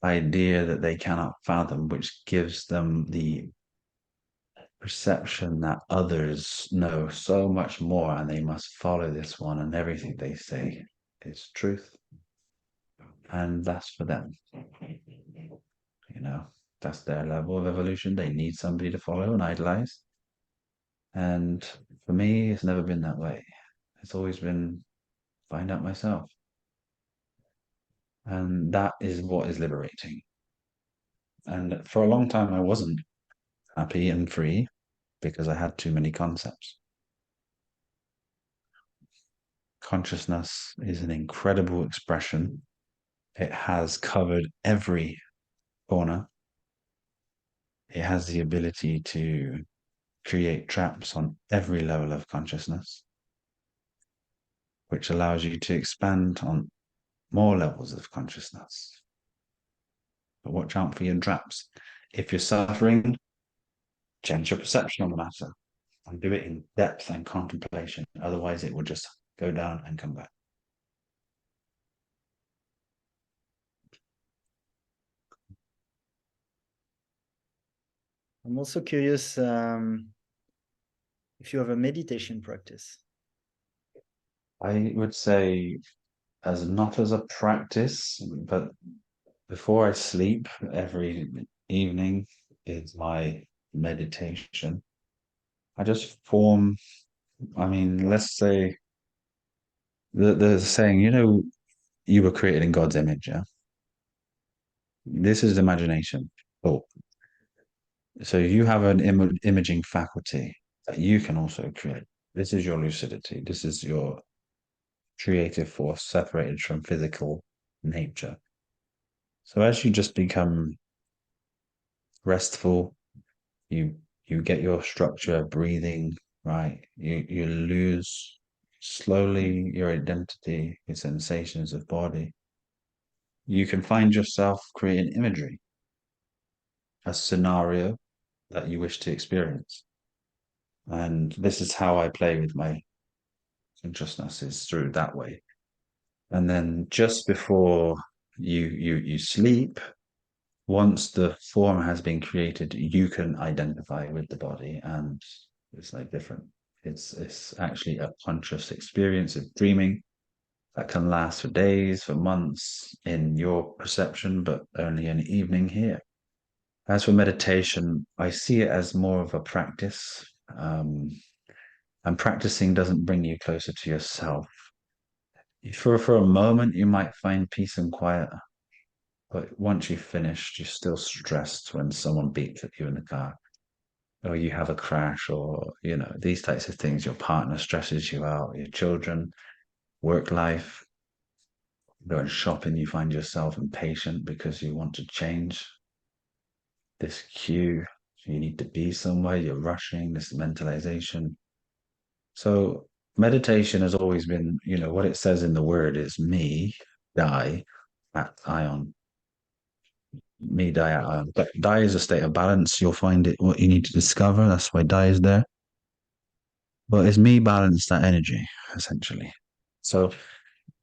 idea that they cannot fathom, which gives them the perception that others know so much more and they must follow this one, and everything they say is truth. And that's for them. You know, that's their level of evolution. They need somebody to follow and idolize. And for me, it's never been that way. It's always been find out myself. And that is what is liberating. And for a long time, I wasn't happy and free because I had too many concepts. Consciousness is an incredible expression. It has covered every corner. It has the ability to create traps on every level of consciousness, which allows you to expand on more levels of consciousness. But watch out for your traps. If you're suffering, change your perception on the matter and do it in depth and contemplation. Otherwise, it will just go down and come back. I'm also curious if you have a meditation practice. I would say as not as a practice, but before I sleep every evening is my meditation. I just form, I mean, let's say the saying, you were created in God's image, yeah? This is imagination. Oh, so you have an imaging faculty that you can also create. This is your lucidity. This is your creative force separated from physical nature. So as you just become restful, you get your structure, breathing right. You lose slowly your identity, your sensations of body. You can find yourself creating imagery, a scenario that you wish to experience. And this is how I play with my consciousness, is through that way. And then just before you sleep, once the form has been created, you can identify with the body, and it's like different. It's actually a conscious experience of dreaming that can last for days, for months in your perception, but only an evening here. As for meditation, I see it as more of a practice. And practicing doesn't bring you closer to yourself. For a moment, you might find peace and quiet, but once you've finished, you're still stressed when someone beeps at you in the car, or you have a crash, or these types of things. Your partner stresses you out, your children, work life. Going shopping, you find yourself impatient because you want to change this queue. You need to be somewhere, you're rushing, this mentalization. So meditation has always been, what it says in the word is me, die, at ion. Me, die, at ion. But die is a state of balance. You'll find it what you need to discover. That's why die is there. But it's me balance that energy, essentially. So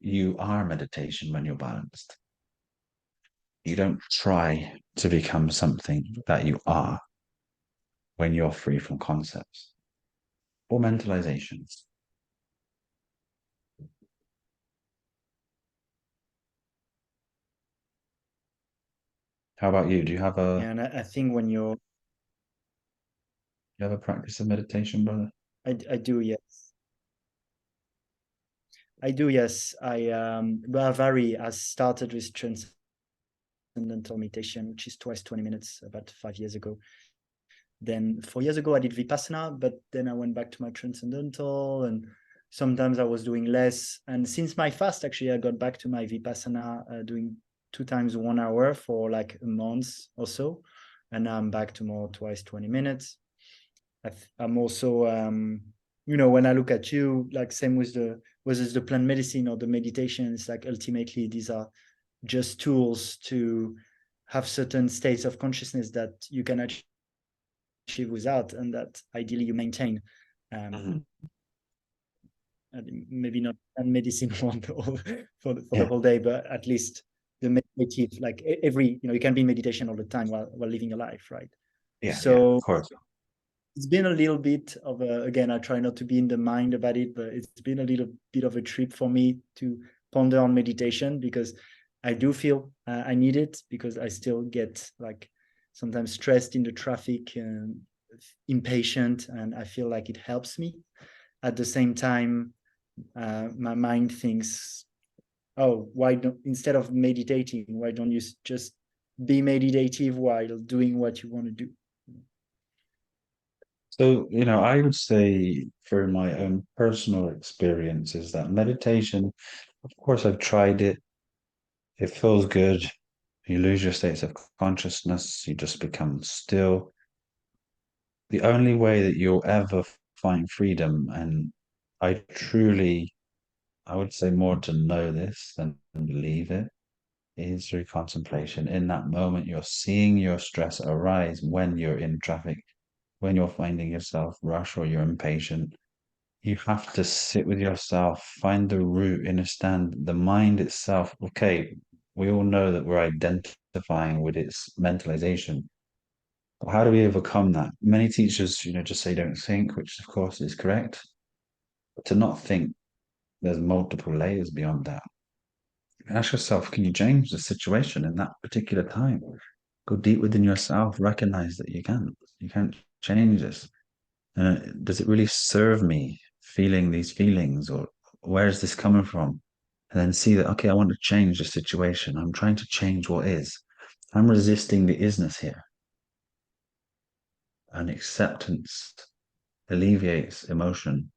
you are meditation when you're balanced. You don't try to become something that you are when you're free from concepts or mentalizations. How about you? Do you have a And I think when you're, practice of meditation, brother? I do, yes. I do, yes. Vari has started with transcendental meditation, which is twice 20 minutes, about 5 years ago. Then 4 years ago, I did Vipassana, but then I went back to my transcendental, and sometimes I was doing less. And since my fast, actually, I got back to my Vipassana, doing 2 times 1 hour for like a month or so. and now I'm back to more twice 20 minutes. I'm also, when I look at you, like same with whether it's the plant medicine or the meditation, it's like ultimately these are just tools to have certain states of consciousness that you can achieve without, and that ideally you maintain. Maybe not medicine one for the whole day, but at least the meditative, like every, you can be in meditation all the time while living your life, right? Yeah, so of course. it's been a little bit of again, I try not to be in the mind about it, but it's been a little bit of a trip for me to ponder on meditation, because I do feel I need it, because I still get like sometimes stressed in the traffic and impatient, and I feel like it helps me. At the same time, my mind thinks, oh, why don't, instead of meditating, why don't you just be meditative while doing what you want to do? So, I would say for my own personal experiences that meditation, of course, I've tried it. It feels good. You lose your states of consciousness. You just become still. The only way that you'll ever find freedom, and I truly, I would say more to know this than believe it, is through contemplation. In that moment, you're seeing your stress arise when you're in traffic, when you're finding yourself rush or you're impatient. You have to sit with yourself, find the root, understand the mind itself. Okay, we all know that we're identifying with its mentalization. But how do we overcome that? Many teachers, just say don't think, which of course is correct. But to not think, there's multiple layers beyond that. Ask yourself, can you change the situation in that particular time? Go deep within yourself, recognize that you can't. You can't change this. Does it really serve me feeling these feelings, or where is this coming from? And then see that, okay, I want to change the situation. I'm trying to change what is. I'm resisting the isness here. And acceptance alleviates emotion.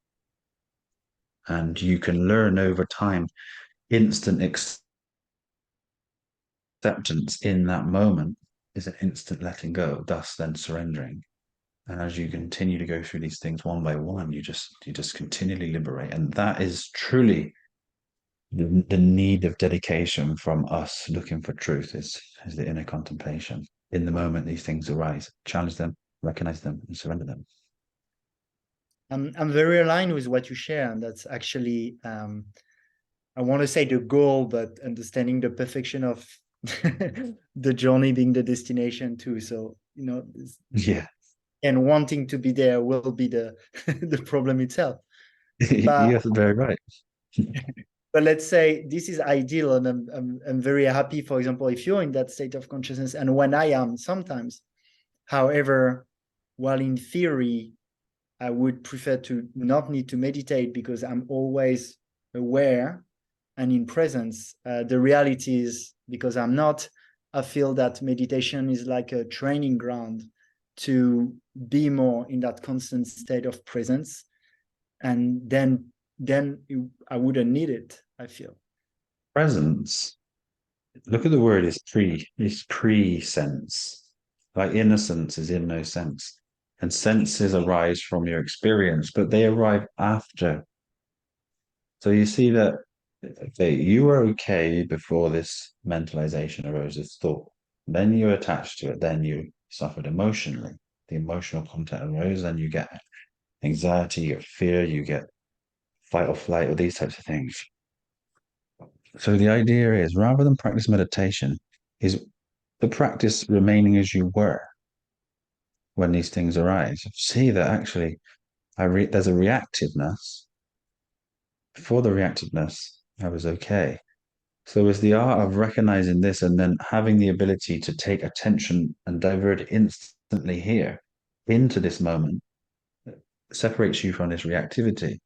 And you can learn over time instant acceptance in that moment is an instant letting go, thus then surrendering. And as you continue to go through these things one by one, you just continually liberate. And that is truly the need of dedication from us looking for truth is the inner contemplation. In the moment these things arise, challenge them, recognize them, and surrender them. I'm very aligned with what you share, and that's actually I want to say the goal, but understanding the perfection of the journey being the destination too. So Yeah. and wanting to be there will be the the problem itself. But You're very right. but let's say this is ideal, and I'm very happy, for example, if you're in that state of consciousness, and when I am sometimes. However, while in theory I would prefer to not need to meditate because I'm always aware and in presence, the reality is, because I'm not, I feel that meditation is like a training ground to be more in that constant state of presence, and then I wouldn't need it, I feel. Presence. Look at the word is pre-sense. Like innocence is in no sense. And senses arise from your experience, but they arrive after. So you see that, okay, you were okay before this mentalization arose, this thought. Then you attached to it, then you suffered emotionally. The emotional content arose, then you get anxiety, you get fear, you get fight or flight, or these types of things. So the idea is, rather than practice meditation, is the practice remaining as you were when these things arise. See that actually there's a reactiveness. For the reactiveness, I was okay. So it's the art of recognizing this and then having the ability to take attention and divert it instantly here into this moment separates you from this reactivity.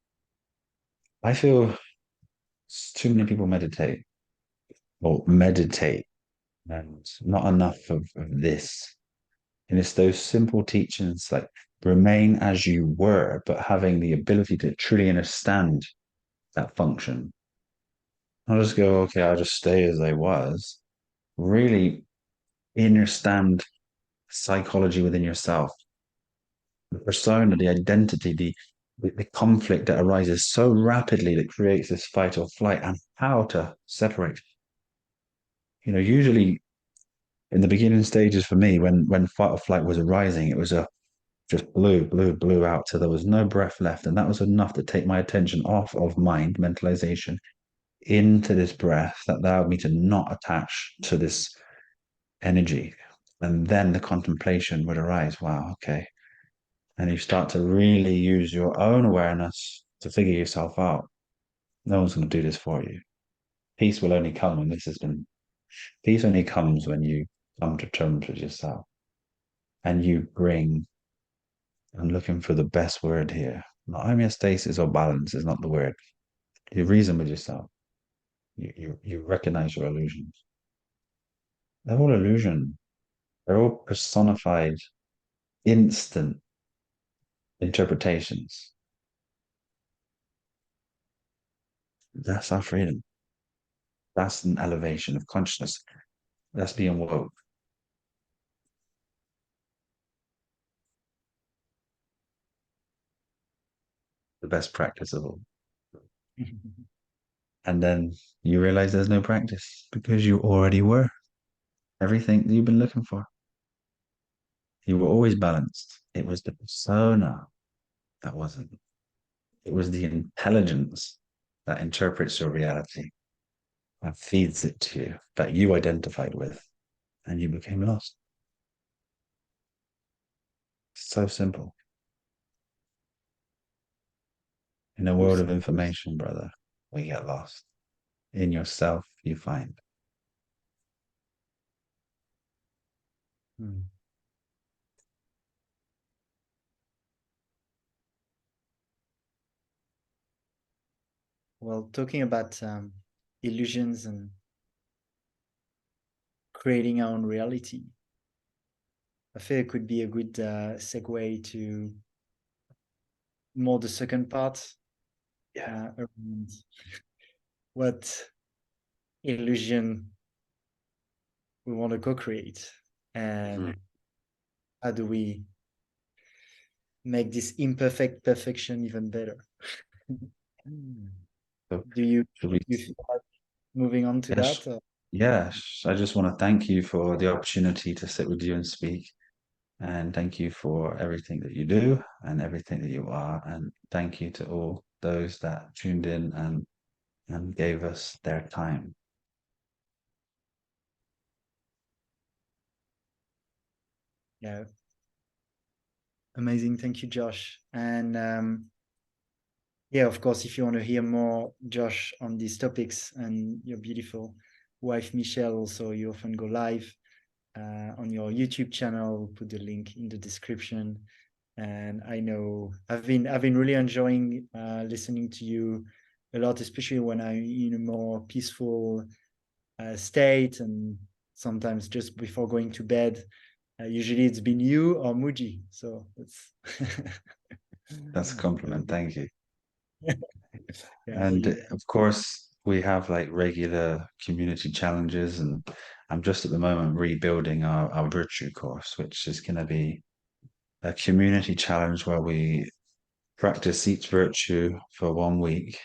I feel too many people meditate and not enough of this. And it's those simple teachings like remain as you were, but having the ability to truly understand that function. I'll just go, okay, I'll just stay as I was. Really understand psychology within yourself, the persona, the identity, the conflict that arises so rapidly that creates this fight or flight, and how to separate. Usually in the beginning stages for me, when fight or flight was arising, it was a just blew out till there was no breath left. And that was enough to take my attention off of mind, mentalization, into this breath that allowed me to not attach to this energy. And then the contemplation would arise. Wow, okay. And you start to really use your own awareness to figure yourself out. No one's going to do this for you. Peace will only come when peace only comes when you come to terms with yourself and you bring, I'm looking for the best word here. Not homeostasis or balance is not the word. You reason with yourself. You recognize your illusions. They're all illusion. They're all personified, instant interpretations. That's our freedom. That's an elevation of consciousness. That's being woke. The best practice of all. And then you realize there's no practice because you already were everything that you've been looking for. You were always balanced. It was the persona that wasn't. It was the intelligence that interprets your reality and feeds it to you that you identified with, and you became lost. So simple. In a world of information, brother, we get lost. In yourself, you find. Hmm. Well, talking about illusions and creating our own reality, I feel it could be a good segue to more the second part. Around what illusion we want to co-create, and how do we make this imperfect perfection even better. So, Do you we, feel like moving on to yes, that? Or? yes. I just want to thank you for the opportunity to sit with you and speak. And thank you for everything that you do and everything that you are. And thank you to all those that tuned in and gave us their time. Yeah. Amazing. Thank you, Josh. And yeah, of course, if you want to hear more, Josh, on these topics, and your beautiful wife, Michelle, also, you often go live on your YouTube channel. We'll put the link in the description. And I know I've been really enjoying listening to you a lot, especially when I'm in a more peaceful state, and sometimes just before going to bed. Usually it's been you or Muji, so that's That's a compliment. Thank you. yeah, And really. of course, we have like regular community challenges. And I'm just at the moment rebuilding our virtue course, which is going to be a community challenge where we practice each virtue for 1 week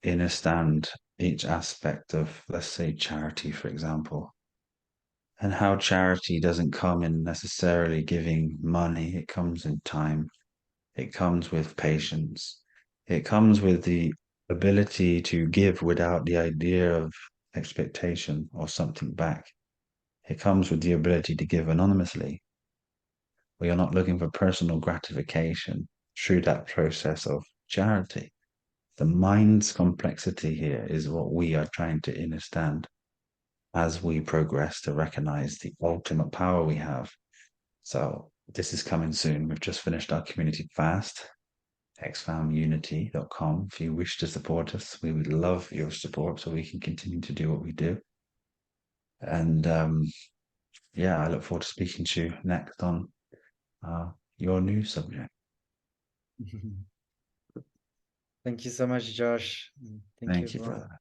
in a stand, each aspect of, let's say, charity, for example, and how charity doesn't come in necessarily giving money. It comes in time. It comes with patience. It comes with the ability to give without the idea of expectation or something back. It comes with the ability to give anonymously. We are not looking for personal gratification through that process of charity. The mind's complexity here is what we are trying to understand as we progress to recognize the ultimate power we have. So this is coming soon. We've just finished our community fast, xfamunity.com. If you wish to support us, we would love your support so we can continue to do what we do. And yeah, I look forward to speaking to you next on your new subject. Thank you so much, Josh. Thank you, Thank you, everyone. brother.